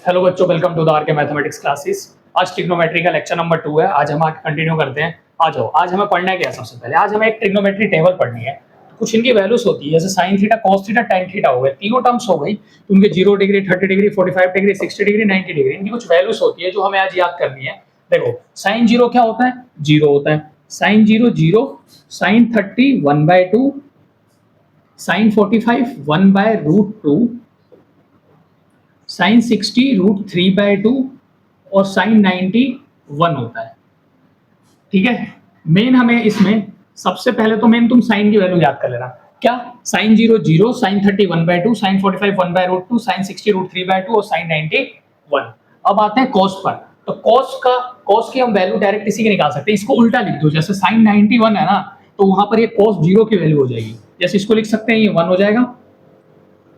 Hello बच्चों, welcome to the are के mathematics classes. आज ट्रिग्नोमेट्री का लेक्चर नंबर 2 है। आज हम आगे कंटिन्यू करते हैं। आ जाओ, आज हमें पढ़ना है क्या। सबसे पहले आज हमें एक ट्रिग्नोमेट्री टेबल पढ़नी है। कुछ इनकी वैल्यूज होती है, जैसे sine theta, cos theta, tan theta हो गए, तीनों टर्म्स हो गई। तो उनके 0 degree, 30 degree, 45 degree, 60 degree, 90 degree, इनकी कुछ वैल्यूज होती है जो हमें आज याद करनी है। देखो, साइन जीरो क्या होता है? जीरो होता है। Sine zero zero, sine 30 1/2, sine 45 1/√2, sine 60 √3/2 और साइन 90 1 होता है। ठीक है। मेन हमें इसमें सबसे पहले तो मेन तुम साइन की वैल्यू याद कर लेना। क्या? साइन 0 0, साइन 30 1/2, साइन 45 1/√2, साइन 60 √3/2 और साइन 90 1। अब आते हैं कॉस पर। तो कॉस की हम वैल्यू डायरेक्ट इसी की निकाल सकते हैं। इसको उल्टा लिख दो, जैसे साइन 91 है ना, तो वहां पर ये कॉस 0 की वैल्यू हो जाएगी। जैसे इसको लिख सकते हैं, ये 1 हो जाएगा।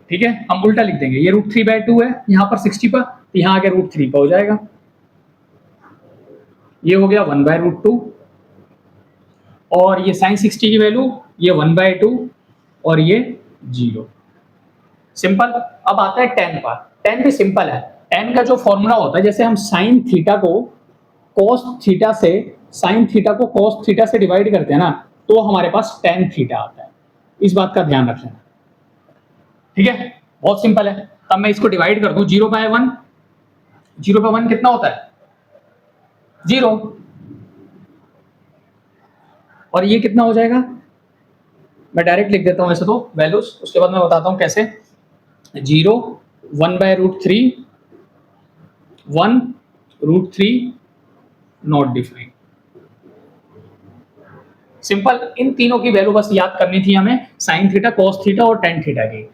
ठीक है, हम उल्टा लिख देंगे। ये √3/2 है यहाँ पर 60 पर, तो यहाँ आगे √3 पर हो जाएगा। ये हो गया 1/√2 और ये साइन 60 की वैल्यू ये 1/2 और ये 0। सिंपल। अब आता है टेन पर। टेन भी सिंपल है। टेन का जो फॉर्मूला होता है, जैसे हम साइन थीटा को कॉस थीटा से डिवाइड करते हैं ना, तो हमारे पास टेन थीटा आता है। इस बात का ध्यान रखना। ठीक है, बहुत सिंपल है। तब मैं इसको डिवाइड कर दूं 0/1। 0/1 कितना होता है? 0। और ये कितना हो जाएगा? मैं डायरेक्ट लिख देता हूं ऐसे तो वैल्यूज, उसके बाद मैं बताता हूं कैसे। 0 1/√3, 1√3 नॉट डिफाइंड। सिंपल। इन तीनों की वैल्यू बस याद करनी थी हमें, साइन थीटा, कॉस थीटा और टेन थीटा की।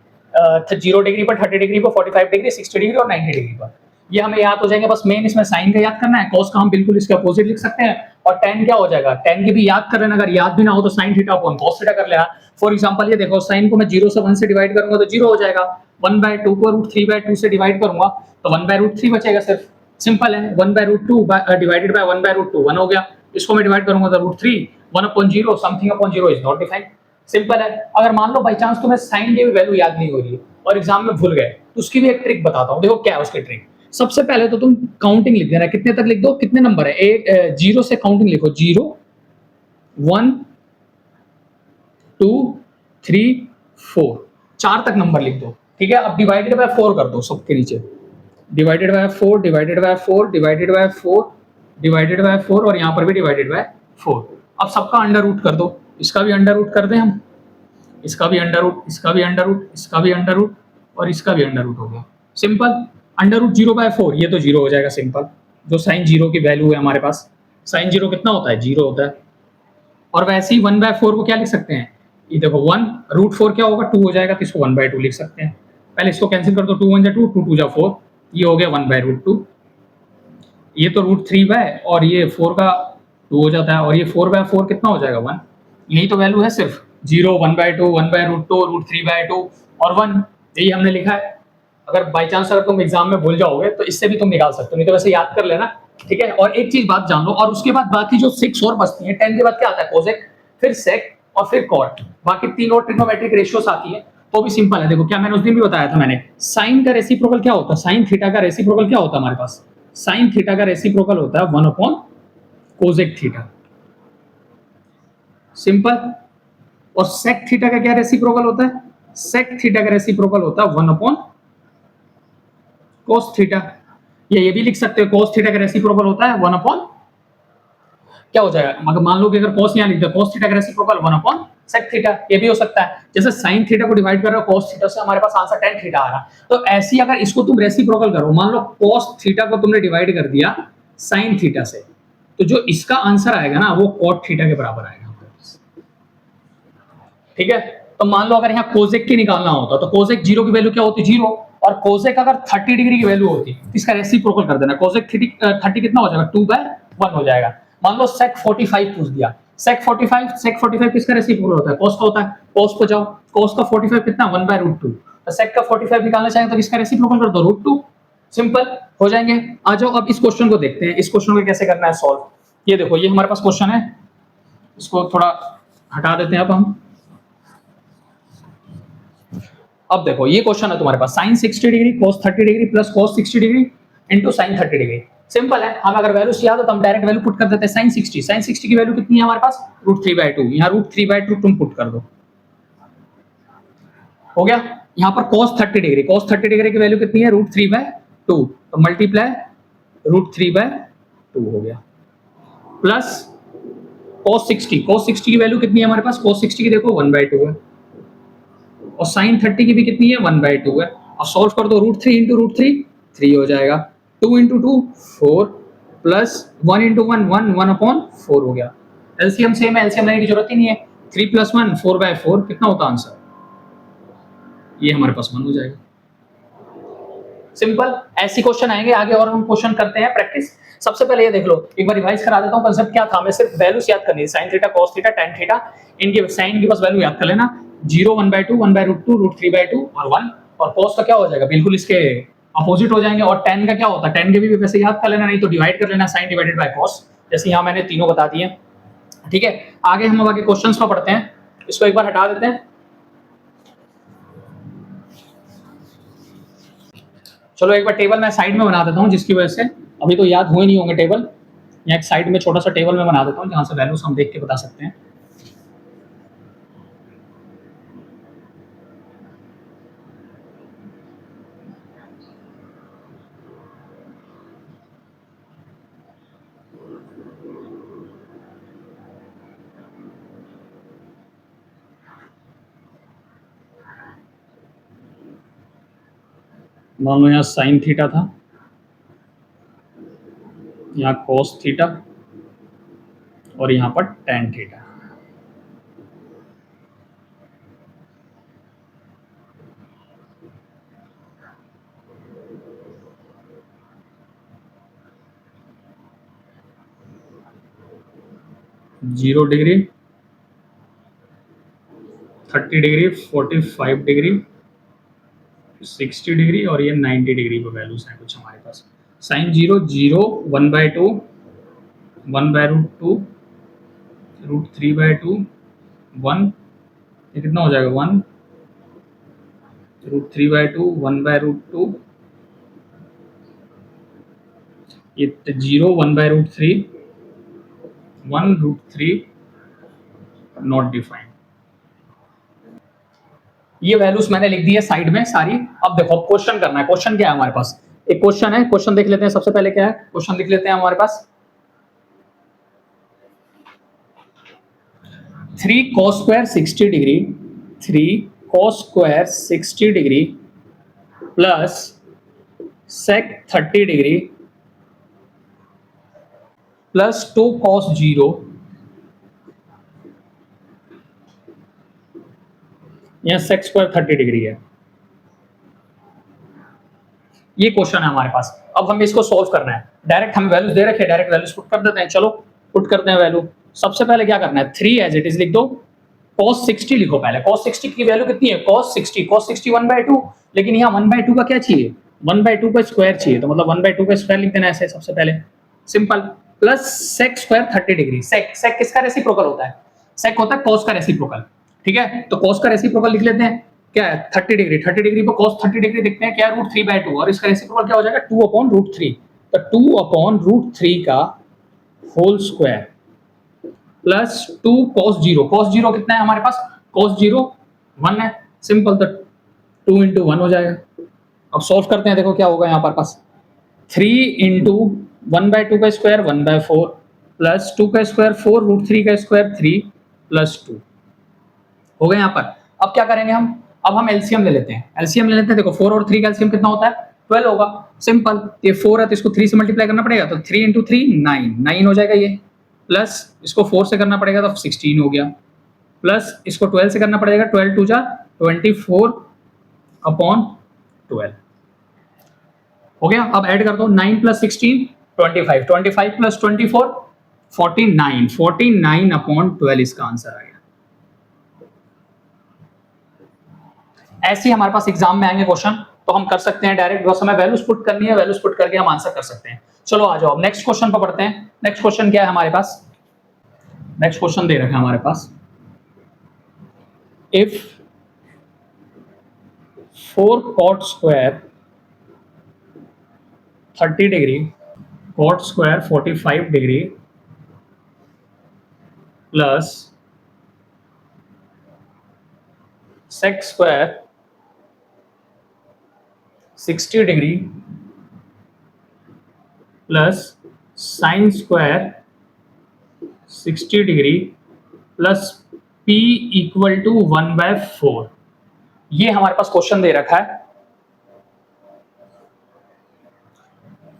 0 डिग्री पर, 30 डिग्री पर, 45 डिग्री, 60 डिग्री और 90 डिग्री पर। ये हमें याद हो जाएंगे। बस मेन इसमें साइन का याद करना है, कॉस का हम बिल्कुल इसके अपोजिट लिख सकते हैं, और टेन क्या हो जाएगा? टेन की भी याद कर लेना। अगर याद भी ना हो तो sign theta upon cos theta कर लेना। फॉर एग्जांपल ये देखो, साइन को मैं 0 से 1 से डिवाइड करूंगा तो 0 हो जाएगा। 1/2 को √3/2 से डिवाइड करूंगा तो 1/√3 बचेगा सिर्फ। सिंपल है। 1/√2 डिवाइडेड बाय 1/√2 1 हो गया। इसको मैं डिवाइड करूंगा तो √3, 1/0, something upon 0 is not defined. Simple है। अगर मान लो बाई चांस तुम्हें साइन की भी वैल्यू याद नहीं हो रही है और एग्जाम में भूल गए, तो उसकी भी एक ट्रिक बताता हूं। देखो क्या है उसकी ट्रिक। सबसे पहले तो तुम काउंटिंग लिख देना, कितने तक लिख दो, कितने नंबर है, 0 से काउंटिंग लिखो। 0 1 2 3 4, 4 तक नंबर लिख दो। ठीक है। अब डिवाइडेड बाय 4 कर दो सबके नीचे। Divided by 4, divided by 4, divided by 4, divided by 4 और यहां पर भी डिवाइडेड बाय 4। अब सबका अंडर रूट कर दो। इसका भी अंडर रूट कर दें हम, इसका भी अंडर रूट, इसका भी अंडर रूट, इसका भी अंडर रूट और इसका भी अंडर रूट हो गया। सिंपल। अंडर रूट 0/4, ये तो 0 हो जाएगा सिंपल। जो साइन 0 की वैल्यू है हमारे पास, साइन 0 कितना होता है? 0 होता है। और वैसे ही 1/4 को क्या लिख सकते हैं? ये देखो 1 √4 क्या होगा? 2 हो जाएगा, तो इसको 1/2 लिख सकते हैं। पहले इसको कैंसिल कर दो, 2 1 2, 2 2 4, ये हो गया 1/√2। ये तो √3 और ये 4 का 2 हो जाता है, और ये 4/4 कितना हो जाएगा? 1। यही तो वैल्यू है सिर्फ। 0 1/2 1/√2 √3/2 और 1, यही हमने लिखा है। अगर बाई चांस अगर तुम एग्जाम में भूल जाओगे तो इससे भी तुम निकाल सकते हो, नहीं तो वैसे याद कर लेना। ठीक है। और एक चीज बात जान लो, और उसके बाद बाकी जो 6 और बचती है, 10 के बाद क्या आता है? कोसेक, फिर सेक और फिर कॉट। बाकी 3 और ट्रिग्नोमेट्रिक रेशियोस आती है, तो भी सिंपल है। देखो क्या मैंने उस दिन भी बताया था, मैंने साइन का रेसिप्रोकल क्या होता है? साइन थीटा का रेसिप्रोकल क्या होता है हमारे पास? साइन थीटा का रेसिप्रोकल होता है 1/कोसेक थीटा। सिंपल। और सेक थीटा का क्या रेसिप्रोकल होता है? सेक थीटा का रेसिप्रोकल होता है 1/कोस थीटा। ये भी लिख सकते हो, कोस थीटा का रेसिप्रोकल होता है 1/, क्या हो जाएगा? मगर मान लो कि अगर कोस यहां लिख दो, कोस थीटा का रेसिप्रोकल 1/सेक थीटा, ये भी हो सकता है। जैसे साइन थीटा को डिवाइड कर रहे हो कोस थीटा से, हमारे पास आंसर tan थीटा आ रहा। तो ऐसी अगर इसको तुम रेसिप्रोकल करो, मान लो कोस थीटा को तुमने डिवाइड कर दिया साइन थीटा से, तो जो इसका आंसर आएगा ना, वो कॉट थीटा के बराबर आएगा। ठीक है। तो मान लो अगर यहाँ कोसेक की निकालना होता तो कोसेक 0 की वैल्यू क्या होती? 0। और कोसेक अगर 30 डिग्री की वैल्यू होती, इसका रेसिप्रोकल कर देना। कोसेक 30 कितना हो जाएगा? 2/1 हो जाएगा। मान लो सेक 45 पूछ दिया। सेक 45 किसका रेसिप्रोकल होता है? कोस का होता है। कोस को जाओ, कोस का 45 कितना? 1/√2। तो सेक का 45 निकालना चाहें तो किसका रेसिप्रोकल कर दो? √2। सिंपल हो जाएंगे। आ जाओ अब इस क्वेश्चन को देखते हैं। इस क्वेश्चन को कैसे करना है सॉल्व। ये देखो, ये हमारे पास क्वेश्चन है, इसको थोड़ा हटा देते हैं अब हम। अब देखो ये क्वेश्चन है तुम्हारे पास sine 60 degree cos 30 degree plus cos 60 degree into sin 30 degree. Simple है, हम अगर वैल्यू याद हो तो हम डायरेक्ट वैल्यू पुट कर देते हैं। sin 60 की वैल्यू कितनी है हमारे पास √3/2, यहाँ √3/2 तुम पुट कर दो, हो गया। यहाँ पर cos 30 डिग्री की वैल्यू कितनी है √3/2, तो मल्टीप्लाई √3/2 हो गया, प्लस cos 60 की वैल्यू कितनी है हमारे पास, cos 60 की देखो 1/2 है, और sin 30 की भी कितनी है 1/2 है। अब सॉल्व कर दो, √3 इंटू √3 3 हो जाएगा, 2 इंटू 2 4, प्लस 1 इंटू 1 1 1/4 हो गया। एलसीएम सेम है, एलसीएम लेने की जरूरत ही नहीं है। 3 प्लस 1 4/4 कितना होता आंसर, ये हमारे पास 1 हो जाएगा। सिंपल, ऐसी क्वेश्चन आएंगे आगे और हम क्वेश्चन करते हैं प्रैक्टिस। सबसे पहले ये देख लो, एक बार रिवाइज करा देता हूं कंसेप्ट क्या था। हमें सिर्फ वैल्यूज याद करनी है, sin theta cos theta tan theta, इनके साइन की बस वैल्यू याद कर लेना, 0 1/2 1/√2 √3/2 और 1, और cos का क्या हो जाएगा बिल्कुल इसके अपोजिट हो जाएंगे, और tan का क्या होता है, tan के भी वैसे याद कर लेना, नहीं तो डिवाइड कर लेना sin डिवाइडेड बाय cos, जैसे यहाँ मैंने तीनों बता दिए। ठीक है, आगे हम आगे क्वेश्चंस में पढ़ते हैं, इसको एक बार हटा देते हैं। चलो एक बार टेबल मैं साइड में बना देता हूँ, जिसकी वजह से अभी तो याद हुए नहीं होंगे टेबल, या एक साइड में छोटा सा टेबल में बना देता हूँ जहाँ से वैल्यूज हम देख के बता सकते हैं। मान लो यहाँ साइन थीटा था, यहाँ cos थीटा, और यहाँ पर tan theta. Zero degree, 30 degree, 45 degree, 60 degree, और ये 90 डिग्री पर वैल्यूज हैं कुछ हमारे पास। साइन 0 0 1/2 1/√2 √3/2 1, ये कितना हो जाएगा 1 √3/2 1/√2, ये 0 1/√3 1√3 नॉट डिफाइंड। ये वैल्यूज मैंने लिख दी है साइड में सारी। अब देखो क्वेश्चन करना है, क्वेश्चन क्या है हमारे पास, एक क्वेश्चन है, क्वेश्चन देख लेते हैं। सबसे पहले क्या है क्वेश्चन लिख लेते हैं हमारे पास, 3 cos square 60 degree 3 cos square 60 degree plus sec 30 degree plus 2 cos 0, यहाँ sec स्क्वायर 30 डिग्री है। ये क्वेश्चन है हमारे पास। अब हमें इसको सोल्व करना है, डायरेक्ट हम वैल्यूज दे रखे हैं, डायरेक्ट वैल्यूज पुट कर देते हैं। चलो पुट करते हैं वैल्यू। सबसे पहले क्या करना है, 3 एज इट इज लिख दो, cos 60 लिखो पहले। cos 60 की वैल्यू कितनी है, cos 60 1/2, लेकिन यहाँ 1/2 का क्या चाहिए, 1/2 का स्क्वायर चाहिए, तो मतलब 1/2 का स्क्वायर लिख देना ऐसे सबसे पहले, simple. Plus sec square 30 degree, sec किसका रेसिप्रोकल होता है, sec होता है cos का रेसिप्रोकल। ठीक है, तो cos का रेसिप्रोकल लिख लेते हैं, क्या है 30 डिग्री, 30 डिग्री पर cos 30 डिग्री देखते हैं क्या है √3/2, और इसका रेसिप्रोकल क्या हो जाएगा 2/√3, तो 2/√3 का whole square plus 2 cos 0, cos 0 कितना है हमारे पास, cos 0 1 है, सिंपल, तो 2 इंटू 1 हो जाएगा। अब सॉल्व करते हैं, देखो क्या होगा यहाँ पर पास, 3 इंटू 1/2 का स्क्वायर 1/4 प्लस 2 का स्क्वायर 4 √3 का स्क्वायर 3 प्लस 2 हो गए यहाँ पर। अब क्या करेंगे हम, अब हम एलसीएम ले लेते हैं, एलसीएम ले लेते हैं। देखो 4 और 3 का एलसीएम कितना होता है 12 होगा, सिंपल। ये 4 है तो इसको 3 से मल्टीप्लाई करना पड़ेगा, तो 3 इंटू 3 9 हो जाएगा ये, प्लस इसको 4 से करना पड़ेगा तो 16 हो गया, प्लस इसको 12 से करना पड़ेगा, 12 2 जा 24/12 हो गया। अब ऐड कर दो, 9 प्लस 16 25, 25 प्लस 24 49, 49/12 इसका आंसर आ गया। ऐसे ही हमारे पास एग्जाम में आएंगे क्वेश्चन, तो हम कर सकते हैं डायरेक्ट, बस हमें वैल्यूज पुट करनी है, वैल्यूज पुट करके हम आंसर कर सकते हैं। चलो आ जाओ, नेक्स्ट क्वेश्चन पर पढ़ते हैं। नेक्स्ट क्वेश्चन क्या है हमारे पास, नेक्स्ट क्वेश्चन दे रखा है हमारे पास, if 4 cot square 30 degree, cot square 45 degree plus sec square 60 degree plus sin square 60 degree plus P equal to 1/4। ये हमारे पास क्वेश्चन दे रखा है,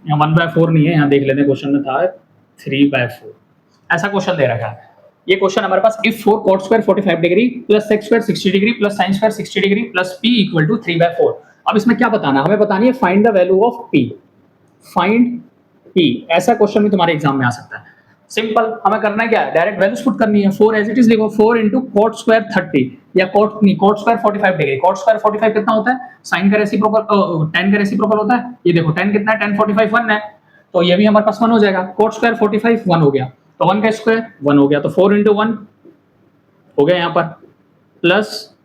यहाँ 1/4 नहीं है, यहाँ देख लेते हैं क्वेश्चन में था 3/4, ऐसा क्वेश्चन दे रखा है। ये क्वेश्चन हमारे पास if 4 cot square 45 degree plus sec square 60 degree plus sin square 60 degree plus P equal to 3/4। अब इसमें क्या बताना है, हमें बतानी है find the value of P। Find P, ऐसा क्वेश्चन भी तुम्हारे एग्जाम में आ सकता है। सिंपल, हमें करना है क्या, डायरेक्ट वैल्यूज पुट करनी है। 4 एज इट इज लिखो, 4 इंटू cot square 30 या cot square 45 degree. cot square 45 कितना होता है, sin का रेसिप्रोकल, tan का रेसिप्रोकल होता है। ये देखो tan कितना है, tan 45 1 है, तो ये भी हमारे पास 1 हो जाएगा। cot square 45 1 हो गया, तो 1 का स्क्वायर 1 हो गया, तो 4 इंटू 1 हो गया यहाँ पर, plus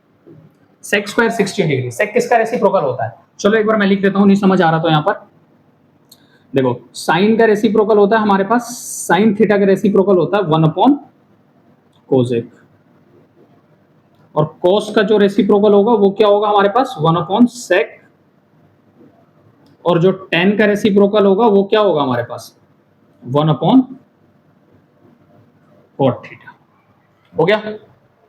sec square 60 degree. sec किसका रेसिप्रोकल होता है, चलो एक बार मैं लिख देता हूँ, नहीं समझ आ रहा तो यहाँ पर देखो, साइन का रेसिप्रोकल होता है हमारे पास, साइन थीटा का रेसिप्रोकल होता है 1/cosec, और cos का जो रेसिप्रोकल होगा वो क्या होगा हमारे पास 1/sec, और जो tan का रेसिप्रोकल होगा वो क्या होगा हमारे पास 1/cot थीटा। हो गया,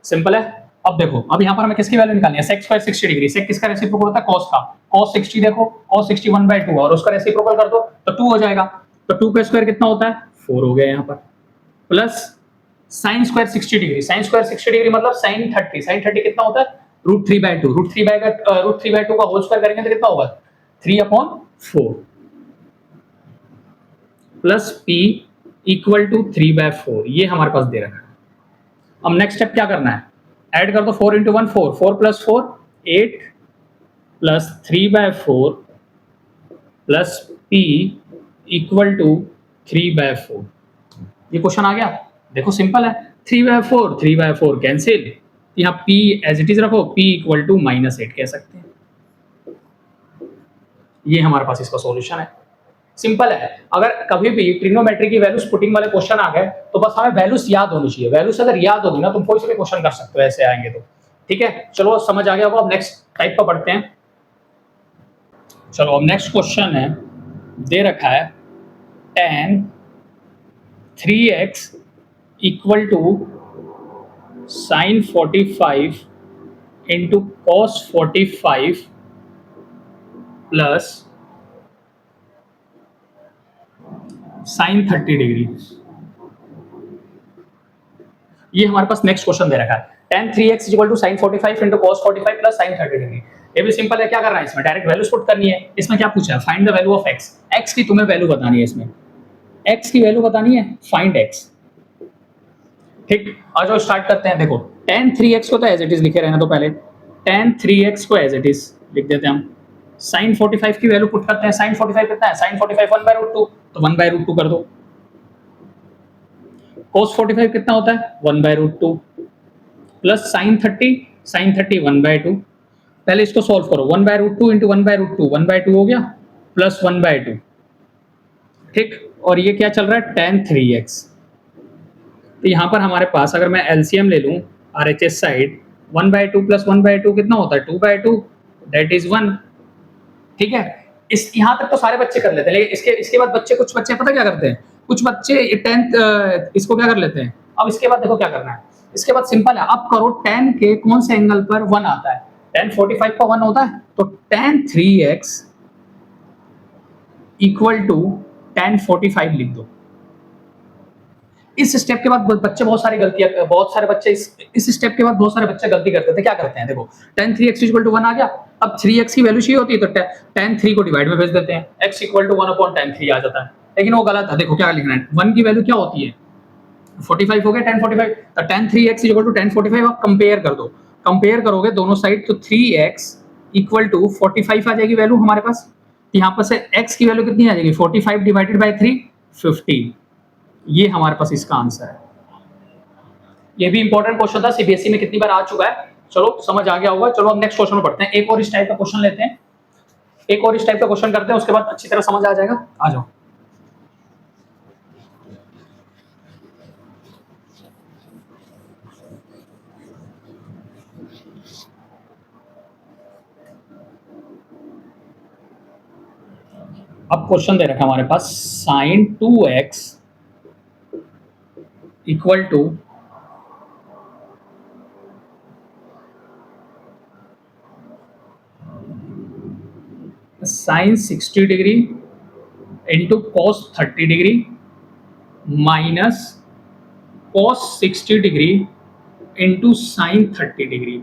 सिंपल है। अब देखो, अब यहाँ पर हमें किसकी वैल्यू निकालनी है, sec square 60 डिग्री। sec किसका रेसिप्रोकल होता है, cos का। cos 60 देखो, cos 60 1/2 और उसका रेसिप्रोकल कर दो तो 2 हो जाएगा, तो 2 का स्क्वायर कितना होता है 4 हो गया यहाँ पर, plus sin square 60 degree. sin square 60 degree मतलब sin 30। sin 30 कितना होता है √3/2। √3/2 का होल स्क्वायर करेंगे तो कितना होगा 3/4 प्लस P इक्वल टू 3/4। ये हमारे पास दे रखा है। अब नेक्स्ट स्टेप क्या करना है, ऐड कर दो, 4 into 1 4, 4 plus 4 8 plus 3/4 plus P equal to 3/4। ये क्वेश्चन आ गया, देखो सिंपल है, 3/4 कैंसिल, यहाँ P एज इट इज रखो, P इक्वल टू -8 कह सकते हैं। ये हमारे पास इसका सॉल्यूशन है, सिंपल है। अगर कभी भी ट्रिग्नोमेट्री की वैल्यूज पुटिंग वाले क्वेश्चन आ गए तो बस हमें वैल्यूज याद होनी चाहिए। वैल्यूज अगर याद होगी ना, तुम कोई से भी क्वेश्चन कर सकते हो, ऐसे आएंगे तो ठीक है। चलो समझ आ गया होगा, अब नेक्स्ट टाइप का पढ़ते हैं। चलो अब नेक्स्ट क्वेश्चन है, दे रखा है tan 3x equal to sin 45 into cos 45 plus sin 30 degree. ये हमारे पास नेक्स्ट क्वेश्चन दे रखा है, tan 3x equal to sin 45 into cos 45 plus sin 30 degree. ये भी सिंपल है, क्या करना है इसमें, डायरेक्ट वैल्यूज पुट करनी है। इसमें क्या पूछा है, find the value of x। x की तुम्हें वैल्यू बतानी है, इसमें x की वैल्यू बतानी है, फाइंड x। ठीक, आज जो स्टार्ट करते हैं। देखो tan 3x को तो एज इट इज लिखे रहना, तो पहले tan 3x को एज इट इज लिख देते हैं हम। sin 45 की वैल्यू पुट करते हैं, sin 45 कितना है, sin 45 1/√2, तो 1/√2 कर दो। cos 45 कितना होता है 1/√2 प्लस sin 30 1/2। पहले इसको सॉल्व करो, 1/√2 इंटू 1/√2 1/2 हो गया, प्लस 1/2। ठीक, और ये क्या चल रहा है tan 3x। तो यहाँ पर हमारे पास अगर मैं एलसीएम ले लूँ RHS साइड, 1/2 प्लस 1/2 कितना होता है 2/2, दैट इज 1। ठीक है, इस यहाँ तक तो सारे बच्चे कर लेते हैं, लेकिन इसके बाद कुछ बच्चे पता क्या करते हैं, कुछ बच्चे 10th इसको क्या कर लेते हैं। अब इसके बाद देखो क्या करना है, इसके बाद सिंपल है, अब करो tan के कौन से एंगल पर 1 आता है, tan 45 का 1 होता है, तो tan 3x equal to tan 45 लिख दो। इस स्टेप के बाद बहुत सारे बच्चे इस स्टेप के बाद बहुत सारे बच्चे गलती करते थे। क्या करते हैं, देखो tan 3x इक्वल टू 1 आ गया, अब 3x की वैल्यू चाहिए होती है तो tan 3 को डिवाइड में भेज देते हैं, x इक्वल टू 1/tan 3 आ जाता है। लेकिन वो गलत है, देखो क्या लिखना है, 1 की वैल्यू क्या होती है 45 हो गया, tan 45, तो tan 3x equal to tan 45 आप कंपेयर कर दो, कंपेयर करोगे दोनों साइड तो 3x इक्वल टू 45 आ जाएगी वैल्यू हमारे पास। यहाँ पर से x की वैल्यू कितनी आ जाएगी 45 डिवाइडेड बाय 3 15। ये हमारे पास इसका आंसर है। ये भी इंपॉर्टेंट क्वेश्चन था, सीबीएसई में कितनी बार आ चुका है। चलो समझ आ गया होगा। चलो अब नेक्स्ट क्वेश्चन में पढ़ते हैं। एक और इस टाइप का क्वेश्चन लेते हैं, एक और इस टाइप का क्वेश्चन करते हैं, उसके बाद अच्छी तरह समझ आ जाएगा। आ जाओ। अब क्वेश्चन दे रखा है हमारे पास, sine 2x equal to sine 60 degree into cos 30 degree minus cos 60 degree into sine 30 degree.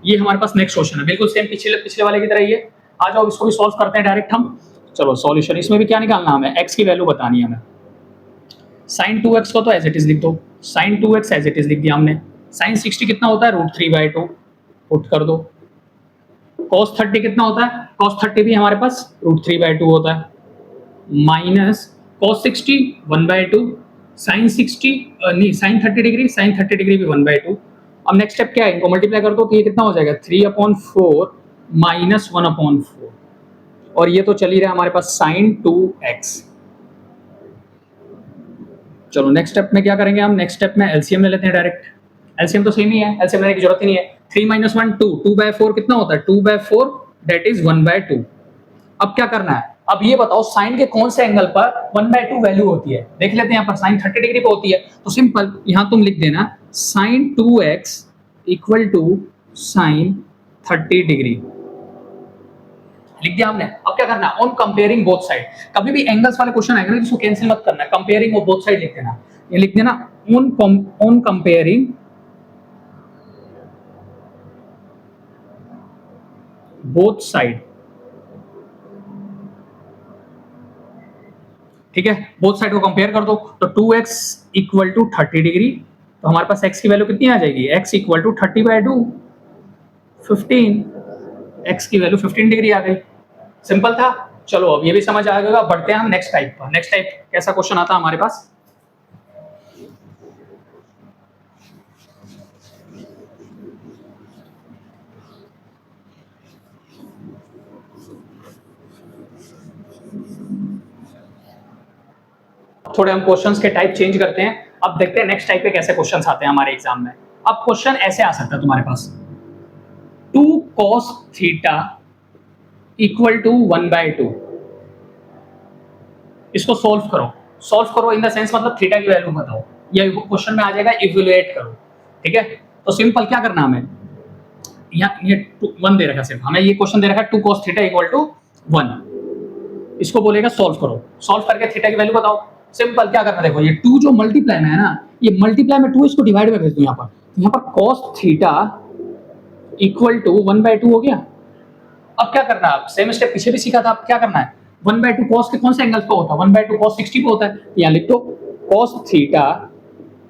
ये हमारे पास नेक्स्ट क्वेश्चन है, बिल्कुल सेम पिछले पिछले वाले की तरह ही है। आ जाओ इसको भी सॉल्व करते हैं डायरेक्ट हम। चलो सॉल्यूशन, इसमें भी क्या निकालना हमें, x की वैल्यू बतानी है हमें। साइन 2x को तो एज इट इज लिख दो, sign 2x as it is लिख दिया हमने। साइन 60 कितना होता है, √3/2 पुट कर दो। cos 30 कितना होता है, cos 30 भी हमारे पास √3/2 होता है, माइनस cos 60 1/2, साइन 60 नहीं साइन 30 डिग्री, साइन 30 डिग्री भी 1/2। अब नेक्स्ट स्टेप क्या है, इनको मल्टीप्लाई कर दो तो ये कितना हो जाएगा, 3/4 माइनस 1/4, और ये तो चल ही रहा है हमारे पास साइन 2x। चलो नेक्स्ट स्टेप में क्या करेंगे हम, नेक्स्ट स्टेप में एलसीएम ले लेते हैं डायरेक्ट। एलसीएम तो सेम ही है, एलसीएम लेने की जरूरत ही नहीं है। 3 - 1 2, 2/4 कितना होता है, 2/4 दैट इज 1/2। अब क्या करना है, अब ये बताओ साइन के कौन से एंगल पर 1/2 वैल्यू होती है, देख लेते हैं। यहाँ पर साइन 30 डिग्री पे होती है, तो सिंपल यहाँ तुम लिख देना sine 2x equal to sine 30 degree, लिख दिया हमने। अब क्या करना है, ऑन कंपेयरिंग बोथ साइड। कभी भी एंगल्स वाले क्वेश्चन आएगा ना, इसको कैंसिल मत करना, कंपेयरिंग ऑफ बोथ साइड लिख देना। ये लिख देना ऑन कंपेयरिंग बोथ साइड, ठीक है। बोथ साइड को कंपेयर कर दो, तो 2x इक्वल टू 30 डिग्री, तो हमारे पास x की वैल्यू कितनी आ जाएगी, x इक्वल टू 30/2 15, x की वैल्यू 15 डिग्री आ गई। सिंपल था। चलो अब ये भी समझ आ गया, बढ़ते हैं हम नेक्स्ट टाइप पर। नेक्स्ट टाइप कैसा क्वेश्चन आता है हमारे पास, थोड़े हम क्वेश्चंस के टाइप चेंज करते हैं। अब देखते हैं नेक्स्ट टाइप के कैसे क्वेश्चंस आते हैं हमारे एग्जाम में। अब क्वेश्चन ऐसे आ सकता है तुम्हारे पास, 2 cos थीटा इक्वल टू 1/2। इसको सोल्व करो, सोल्व करो इन द सेंस मतलब थीटा की वैल्यू बताओ, ये क्वेश्चन में आ जाएगा इवैल्यूएट करो, ठीक है। तो सिंपल क्या करना हमें, यहाँ ये 1 दे रखा, सिर्फ हमें ये क्वेश्चन दे रखा है 2 cos थीटा इक्वल टू 1। इसको बोलेगा सोल्व करो, सोल्व करके थीटा की वैल्यू बताओ। सिंपल क्या करना, देखो ये 2 जो मल्टीप्लाई में है ना, ये मल्टीप्लाई में 2, इसको डिवाइड में भेज दो यहाँ पर। यहाँ पर cos थीटा इक्वल टू 1/2 हो गया। अब क्या करना है, सेम स्टेप पीछे भी सीखा था। अब क्या करना है, 1/2 cos के कौन से एंगल पे होता है, 1/2 cos 60 पे होता है, यहाँ लिख दो cos theta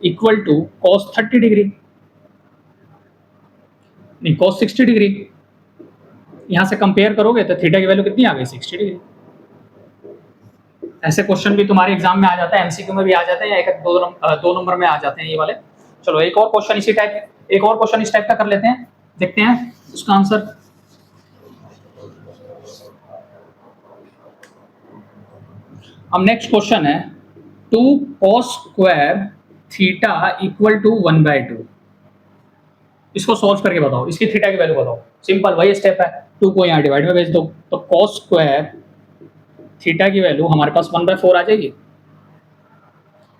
equal to cos 30 degree, नहीं cos 60 डिग्री। यहाँ से कंपेयर करोगे तो थीटा की वैल्यू कितनी आ गई, 60 डिग्री। ऐसे क्वेश्चन भी तुम्हारे एग्जाम में आ जाता है, एमसीक्यू में भी आ जाते हैं, या एक दो नंबर में आ जाते हैं ये वाले। चलो एक और क्वेश्चन इसी टाइप, एक और क्वेश्चन इस टाइप का कर लेते हैं, देखते हैं उसका आंसर। अब नेक्स्ट क्वेश्चन है 2 cos square theta equal to 1/2। इसको सॉल्व करके बताओ, इसकी थीटा की वैल्यू बताओ। सिंपल वही स्टेप है, 2 को यहाँ डिवाइड में भेज दो, तो cos स्क्वायर थीटा की वैल्यू हमारे पास 1/4 आ जाएगी।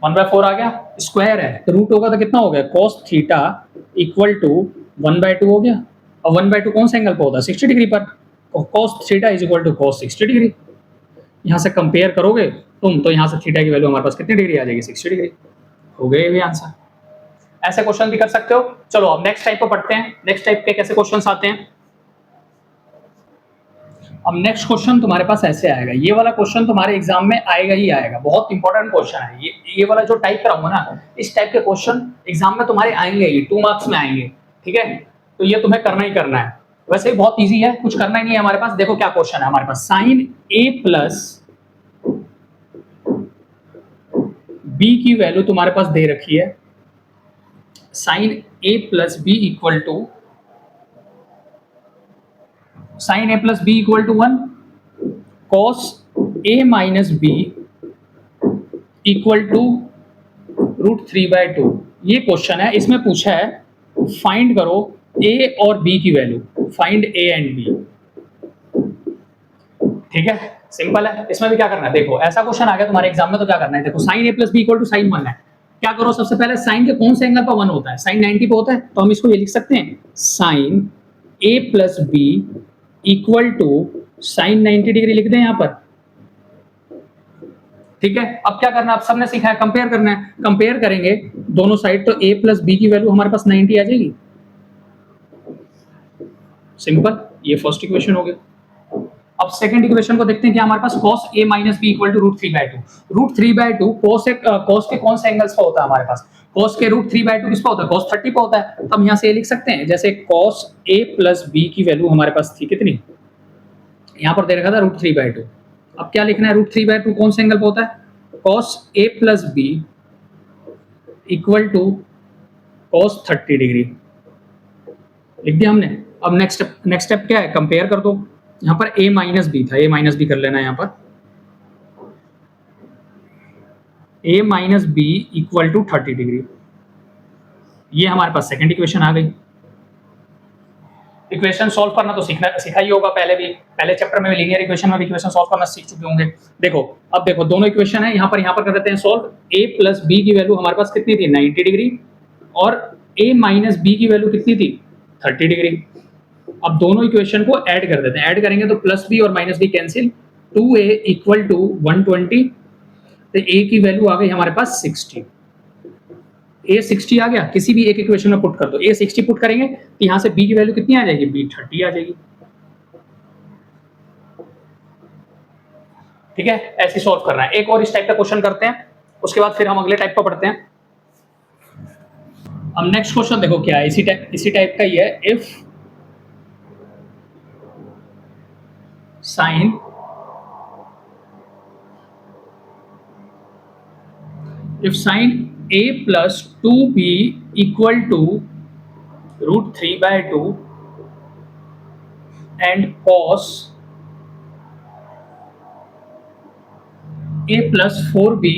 1/4 आ गया, स्क्वायर है तो रूट होगा तो कितना हो गया, cos थीटा इक्वल टू 1/2 हो गया। अब 1/2 कौन सा एंगल पर होता है, 60 डिग्री पर, cos theta is equal to cos 60 degree. यहाँ से कंपेयर करोगे तुम, तो यहाँ से थीटा की वैल्यू हमारे पास कितनी डिग्री आ जाएगी, 60 डिग्री। हो गए भी आंसर। ऐसे क्वेश्चन भी कर सकते हो। चलो अब नेक्स्ट टाइप पर पढ़ते हैं, नेक्स्ट टाइप के कैसे क्वेश्चंस आते हैं। अब नेक्स्ट क्वेश्चन तुम्हारे पास ऐसे आएगा, ये वाला क्वेश्चन तुम्हारे एग्जाम में आएगा ही आएगा, बहुत इंपॉर्टेंट क्वेश्चन है ये वाला जो टाइप कराऊंगा ना, इस टाइप के क्वेश्चन एग्जाम में तुम्हारे आएंगे, ये 2 मार्क्स में आएंगे, ठीक है। तो ये तुम्हें करना ही करना है, वैसे ही बहुत ईजी है, कुछ करना ही नहीं है हमारे पास। देखो क्या क्वेश्चन है हमारे पास, साइन a प्लस b की वैल्यू तुम्हारे पास दे रखी है, sine A plus B equal to sine A plus B equal to 1, cos A minus B equal to √3/2। ये क्वेश्चन है, इसमें पूछा है फाइंड करो ए और बी की value, find A and B. ठीक है, सिंपल है। इसमें भी क्या करना है, देखो ऐसा क्वेश्चन आ गया तुम्हारे एग्जाम में तो क्या करना है, देखो sine A plus B equal to sine 1 है। क्या करो, सबसे पहले साइन के कौन से एंगल पर 1 होता है, साइन 90 पे होता है, तो हम इसको ये लिख सकते हैं sine A plus B equal to sine 90 degree लिख दें यहां पर। ठीक है, अब क्या करना है, अब सबने सीखा है कंपेयर करना है, कंपेयर करेंगे दोनों साइड तो a प्लस बी की वैल्यू हमारे पास 90 आ जाएगी। सिंपल, ये फर्स्ट इक्वेशन हो गया। अब सेकंड इक्वेशन को देखते हैं, क्या हमारे पास cos a minus B equal to √3/2। √3/2 cos के कौन से एंगल्स पर होता है हमारे पास, cos के √3/2 किस पर होता है, cos 30 पे होता है। तो हम यहाँ से ये लिख सकते हैं, जैसे cos a प्लस बी की वैल्यू हमारे पास थी कितनी, यहाँ पर दे रखा था √3/2। अब क्या लिखना है, √3/2 कौन से एंगल पे होता है, cos a plus B equal to cos 30 degree लिख दिया हमने। अब नेक्स्ट स्टेप क्या है, कंपेयर कर दो। यहाँ पर a माइनस बी था, a माइनस बी कर लेना है यहाँ पर, a minus B equal to 30 degree. ये हमारे पास सेकंड इक्वेशन आ गई। इक्वेशन सॉल्व करना तो सीखा ही होगा, पहले भी, पहले चैप्टर में भी लीनियर इक्वेशन में भी इक्वेशन सॉल्व करना सीख चुके होंगे। देखो, अब देखो दोनों इक्वेशन है, यहाँ पर कर देते हैं सॉल्व। a प्लस बी की वैल्यू हमारे पास कितनी थी, 90 डिग्री, और a माइनस बी की वैल्यू कितनी थी, 30 डिग्री। अब दोनों इक्वेशन को ऐड कर देते हैं, ऐड करेंगे तो प्लस बी और minus B cancel, 2a equal to 120, तो a की वैल्यू आ गई हमारे पास 60। a 60 आ गया, किसी भी एक इक्वेशन में पुट कर दो, a 60 पुट करेंगे तो यहाँ से b की वैल्यू कितनी आ जाएगी, b 30 आ जाएगी। ठीक है, ऐसे सॉल्व करना है। एक और इस टाइप का क्वेश्चन करते हैं, उसके बाद फिर हम अगले टाइप का पढ़ते हैं। अब नेक्स्ट क्वेश्चन देखो क्या है, इसी टाइप का ही है। If sine a plus 2b equal to √3/2 and cos a plus 4b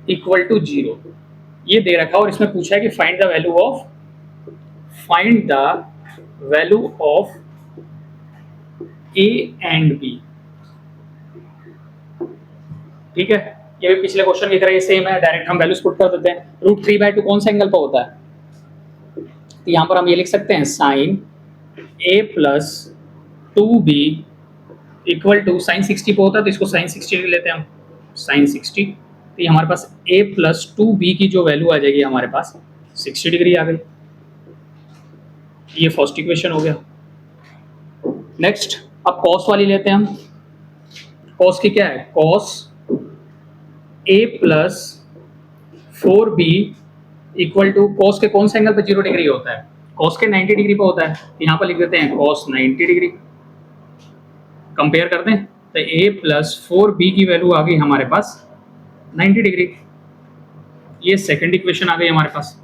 equal to 0, ये दे रखा और इसमें पूछा है कि find the value of a and b। ठीक है, ये भी पिछले क्वेश्चन की तरह ही सेम है, डायरेक्ट हम वैल्यूज पुट कर देते हैं। √3/2 कौन सा एंगल पर होता है, तो यहाँ पर हम ये लिख सकते हैं sine a plus 2b equal to sine 60 पे होता है, तो इसको साइन 60 ले लेते हैं हम, साइन 60, तो ये हमारे पास a प्लस 2b की जो वैल्यू आ जाएगी हमारे पास 60 डिग्री आ गई। ये फर्स्ट इक्वेशन हो गया। नेक्स्ट अब cos वाली लेते हैं हम। cos की क्या है, cos a plus 4b equal to, cos के कौन से एंगल पे 0 डिग्री होता है, cos के 90 डिग्री पे होता है, यहाँ पर लिख देते हैं cos 90 डिग्री। कंपेयर करते हैं तो a प्लस 4b की वैल्यू आ गई हमारे पास 90 डिग्री। ये सेकंड इक्वेशन आ गई हमारे पास।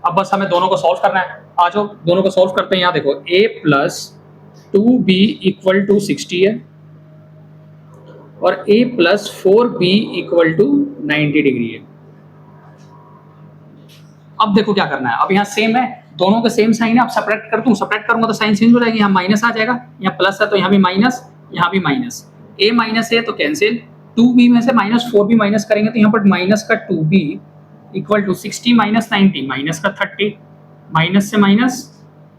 अब बस हमें दोनों को सॉल्व करना है, आ जाओ दोनों को सॉल्व करते हैं। यहाँ देखो a plus 2b equal to 60 है और a plus 4b equal to 90 degree है। अब देखो क्या करना है, अब यहाँ सेम है, दोनों के सेम साइन है। अब सब्ट्रैक्ट कर दूं, सब्ट्रैक्ट करूंगा तो साइन चेंज हो जाएगी, यहाँ माइनस आ जाएगा, यहाँ प्लस है तो यहाँ भी माइनस, यहाँ भी माइनस, a माइनस है तो कैंसिल, 2b में से माइनस 4b माइनस करेंगे तो यहाँ पर माइनस का 2b equal to 60 minus 90 minus का 30, माइनस से माइनस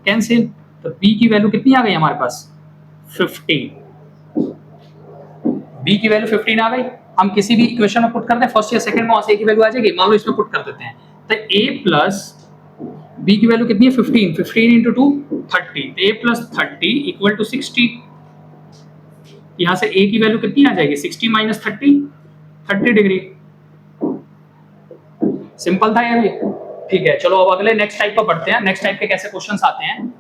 कैंसिल, तो b की वैल्यू कितनी आ गई हमारे पास 15। b की वैल्यू 15 आ गई। हम किसी भी इक्वेशन में पुट करते हैं, फर्स्ट या सेकंड में, वहां से a की वैल्यू आ जाएगी, मान लो इसमें पुट कर देते हैं तो a प्लस b की वैल्यू कितनी है 15, 15 इंटू 2 30, तो a प्लस 30 इक्वल टू 60। यहाँ से a की वैल्यू कितनी आ जाएगी 60 माइनस 30 डिग्री। सिंपल था ये भी। ठीक है, चलो अब अगले नेक्स्ट टाइप पर बढ़ते हैं। नेक्स्ट टाइप के कैसे क्वेश्चंस आते हैं।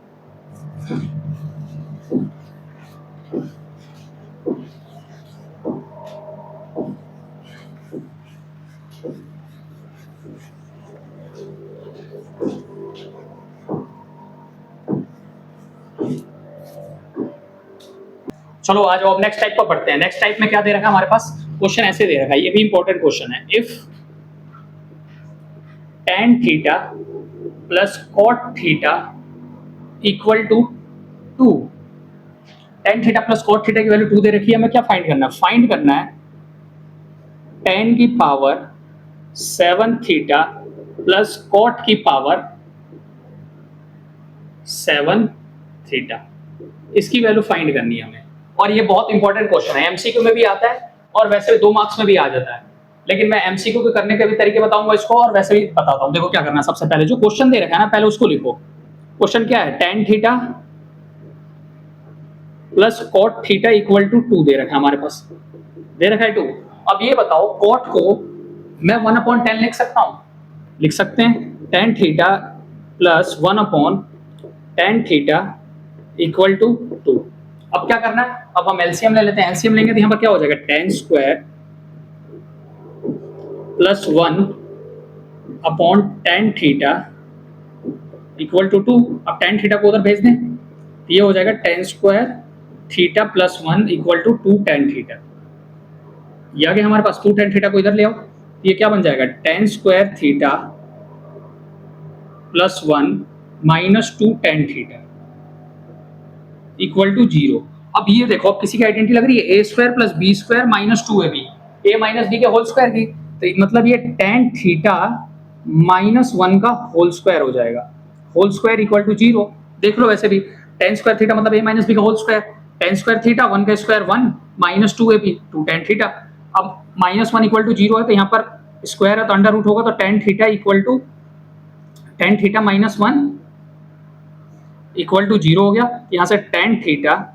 चलो आ जाओ अब नेक्स्ट टाइप पर पढ़ते हैं। नेक्स्ट टाइप में क्या दे रखा है हमारे पास, क्वेश्चन ऐसे दे रखा है, ये भी इंपॉर्टेंट क्वेश्चन है। If tan theta plus cot theta equal to 2, tan theta plus cot theta की वैल्यू 2 दे रखी है, हमें क्या फाइंड करना है, फाइंड करना है tan की पावर 7 थीटा प्लस cot की पावर 7 थीटा, इसकी वैल्यू फाइंड करनी है हमें। और ये बहुत इंपॉर्टेंट क्वेश्चन है, एमसीक्यू में भी आता है और वैसे 2 मार्क्स में भी आ जाता है, लेकिन मैं एमसीक्यू के करने के भी तरीके बताऊंगा इसको और वैसे भी बताता हूं। देखो क्या करना है, सबसे पहले जो क्वेश्चन दे रखा है ना, पहले उसको लिखो। क्वेश्चन क्या है, tan theta plus cot theta equal to 2 दे रखा है हमारे पास, दे रखा है 2। अब ये बताओ cot को मैं 1/10 लिख सकता हूं, लिख सकते हैं, tan theta plus 1/tan theta equal to 2। अब क्या करना है, अब हम एलसीएम ले लेते हैं। एलसीएम लेंगे तो यहाँ पर क्या हो जाएगा, tan square plus 1/tan theta equal to 2। अब tan थीटा को उधर भेज दें, ये हो जाएगा tan square theta plus 1 equal to 2 tan theta. ये आ गया हमारे पास, 2 tan थीटा को इधर ले आओ, ये क्या बन जाएगा, tan square theta plus 1 minus 2 tan theta equal to 0। अब ये देखो, अब किसी की आइडेंटिटी लग रही है, a square plus B square minus 2ab, a minus B के होल स्क्वायर की, तो मतलब ये tan थीटा माइनस 1 का होल स्क्वायर हो जाएगा, होल स्क्वायर इक्वल टू 0। देख लो वैसे भी tan स्क्वायर थीटा मतलब a माइनस बी का whole square, tan square theta 1 का square 1 minus 2ab 2 tan theta. अब माइनस 1 इक्वल टू 0 है तो यहाँ पर स्क्वायर है तो अंडर रूट होगा, तो tan theta equal to tan theta minus 1 equal to 0 हो गया। यहाँ से tan थीटा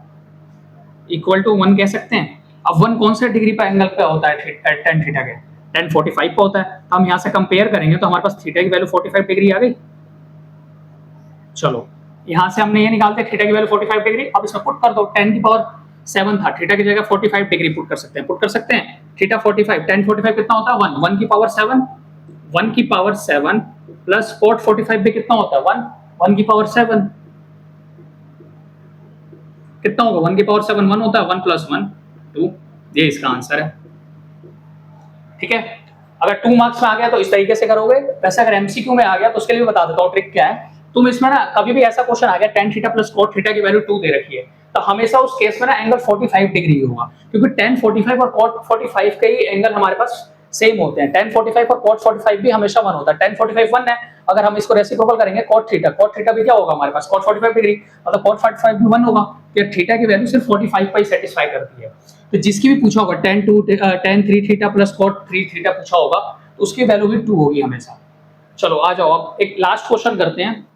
इक्वल टू 1 कह सकते हैं। अब 1 कौन से डिग्री पर एंगल पे होता है, tan थीटा के, tan 45 पे होता है। तो हम यहाँ से कंपेयर करेंगे तो हमारे पास थीटा की वैल्यू 45 डिग्री आ गई। चलो यहाँ से हमने ये निकालते हैं थीटा की वैल्यू 45 डिग्री। अब इसमें पुट कर दो, tan की पावर 7 था, थीटा की जगह 45 डिग्री पुट कर सकते हैं, पुट कर सकते हैं। थीटा 45, tan 45 कितना होता है 1, 1 की पावर 7, 1 की पावर 7 प्लस cot 45 भी कितना होता है 1, 1 की पावर 7 कितना होगा, 1 की पावर 7 1 होता है, 1 प्लस 1 2, ये इसका आंसर है। ठीक है, अगर 2 मार्क्स में आ गया तो इस तरीके से करोगे, वैसे अगर एमसीक्यू में आ गया तो उसके लिए भी बता देता हूँ ट्रिक क्या है। तुम इसमें ना कभी भी ऐसा क्वेश्चन आ गया tan theta plus cot theta की वैल्यू 2 दे रखी है, तो हमेशा उस केस में ना एंगल 45 डिग्री होगा, क्योंकि tan 45 और cot 45 के ही एंगल हमारे पास सेम होते हैं। tan 45 और cot 45 भी हमेशा 1 होता है, tan 45 1 है, अगर हम इसको रेसिप्रोकल करेंगे cot थीटा भी क्या होगा हमारे पास cot 45 डिग्री, मतलब cot 45 भी 1 होगा, तो थीटा की वैल्यू सिर्फ 45 पर ही सेटिस्फाई करती है। तो जिसकी भी पूछा होगा tan 3 theta plus cot 3 theta पूछा होगा तो उसकी वैल्यू भी 2 होगी हमेशा। चलो आ जाओ अब एक लास्ट क्वेश्चन करते हैं।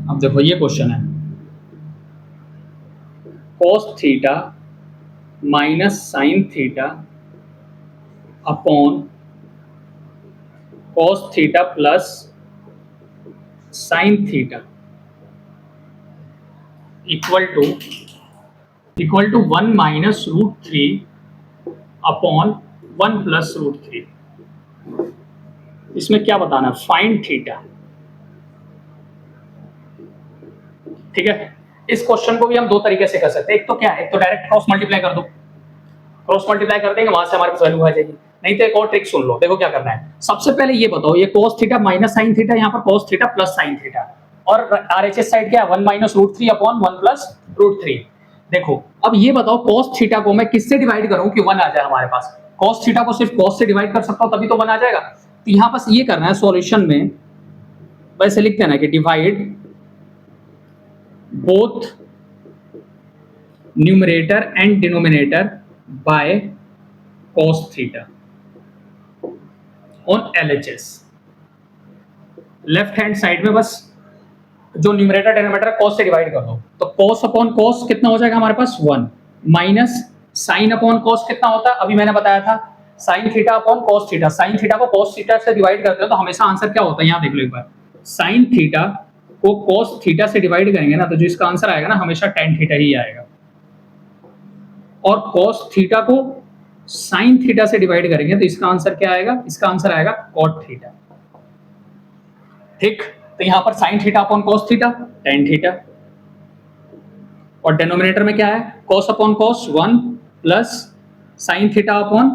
अब देखो ये क्वेश्चन है, cos theta minus sine theta upon cos theta plus sine theta equal to 1 minus √3 upon 1 plus √3। इसमें क्या बताना है, फाइंड थीटा। ठीक है, इस क्वेश्चन को भी हम 2 तरीके से कर सकते हैं। एक तो क्या है, एक तो डायरेक्ट क्रॉस मल्टीप्लाई कर दो, क्रॉस मल्टीप्लाई कर देंगे, वहां से हमारे पास वैल्यू आ जाएगी। नहीं तो एक और ट्रिक सुन लो, देखो क्या करना है। सबसे पहले ये बताओ, ये cos theta minus sine theta, यहाँ पर cos theta plus sine theta, और आरएचएस साइड क्या है 1 माइनस √3 अपॉन 1 प्लस √3। देखो अब ये बताओ cos थीटा को मैं किससे डिवाइड करूं कि 1 आ जाए हमारे पास। cos थीटा को सिर्फ cos से डिवाइड कर सकता हूं तभी तो 1 आ जाएगा। तो यहाँ पास ये करना है, सॉल्यूशन में वैसे लिख देना कि divide both numerator and denominator by cos theta on LHS। Left hand side में बस जो न्यूमरेटर डिनोमिनेटर cos से डिवाइड कर दो, तो cos अपॉन cos कितना हो जाएगा हमारे पास 1, माइनस साइन अपॉन cos कितना होता है, अभी मैंने बताया था sign theta upon cos theta. Sine theta को cos थीटा से डिवाइड करते हो तो हमेशा आंसर क्या होता है, यहाँ देख लो एक बार, साइन थीटा को cos थीटा से डिवाइड करेंगे ना तो जो इसका आंसर आएगा ना हमेशा tan थीटा ही आएगा। और cos थीटा को sin थीटा से डिवाइड करेंगे तो इसका आंसर क्या आएगा? इसका आंसर आएगा cot थीटा। ठीक, तो यहां पर sin theta upon cos theta tan theta, और डिनोमिनेटर में क्या है? cos upon cos 1 plus sin theta upon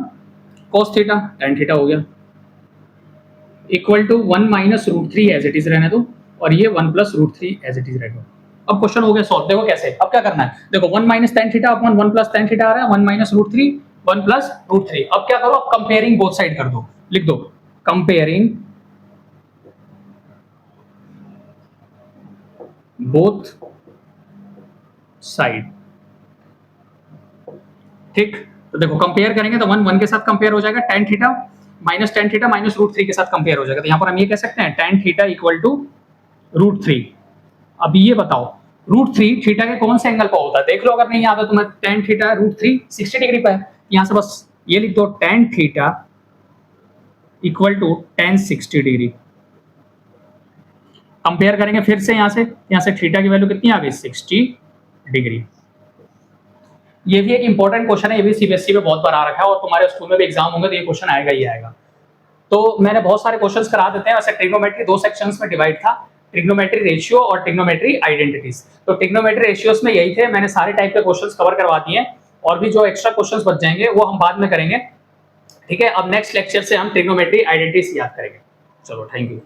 cos theta tan theta हो गया, equal to 1 minus root 3 as it is रहने दो, और ये 1 plus root 3 as it is रहने दो। अब क्वेश्चन हो गया सॉल्व। देखो कैसे, अब क्या करना है, देखो 1 minus tan theta upon 1 plus tan theta आ रहा है, 1 माइनस रूट 3 1 प्लस रूट 3। अब क्या करो, अब कंपेयरिंग बोथ साइड कर दो, लिख दो कंपेयरिंग बोथ साइड। ठीक, तो देखो कंपेयर करेंगे तो 1 1 के साथ कंपेयर हो जाएगा, tan थीटा माइनस रूट 3 के साथ कंपेयर हो जाएगा, तो यहां पर हम ये कह सकते हैं tan theta equal to root 3। अब ये बताओ रूट 3 थीटा के कौन से एंगल पर होता है, देख लो, अगर नहीं आता तुम्हें। tan थीटा रूट 3 60 डिग्री पर है, यहां से बस ये लिख दो tan theta equal to tan 60 degree. Compare करेंगे फिर से, यहां से थीटा की वैल्यू कितनी आ गई? 60 डिग्री। ये भी एक इंपॉर्टेंट क्वेश्चन है, ये भी सीबीएसई में बहुत बार आ रखा है, और तुम्हारे स्कूल में भी एग्जाम होंगे तो ये क्वेश्चन आएगा ही आएगा। तो मैंने बहुत सारे क्वेश्चंस करा देते हैं। वैसे ट्रिग्नोमेट्री 2 सेक्शंस में डिवाइड था, ट्रिग्नोमेट्री रेशियो और ट्रिग्नोमेट्री आइडेंटिटीज। तो ट्रिग्नोमेट्री रेशियोज में यही थे, मैंने सारे टाइप के क्वेश्चंस कवर करवा दिए हैं, और भी जो एक्स्ट्रा क्वेश्चंस बच जाएंगे वो हम बाद में करेंगे। ठीक है, अब नेक्स्ट लेक्चर से हम ट्रिग्नोमेट्री आइडेंटिटीज याद करेंगे। चलो, थैंक यू।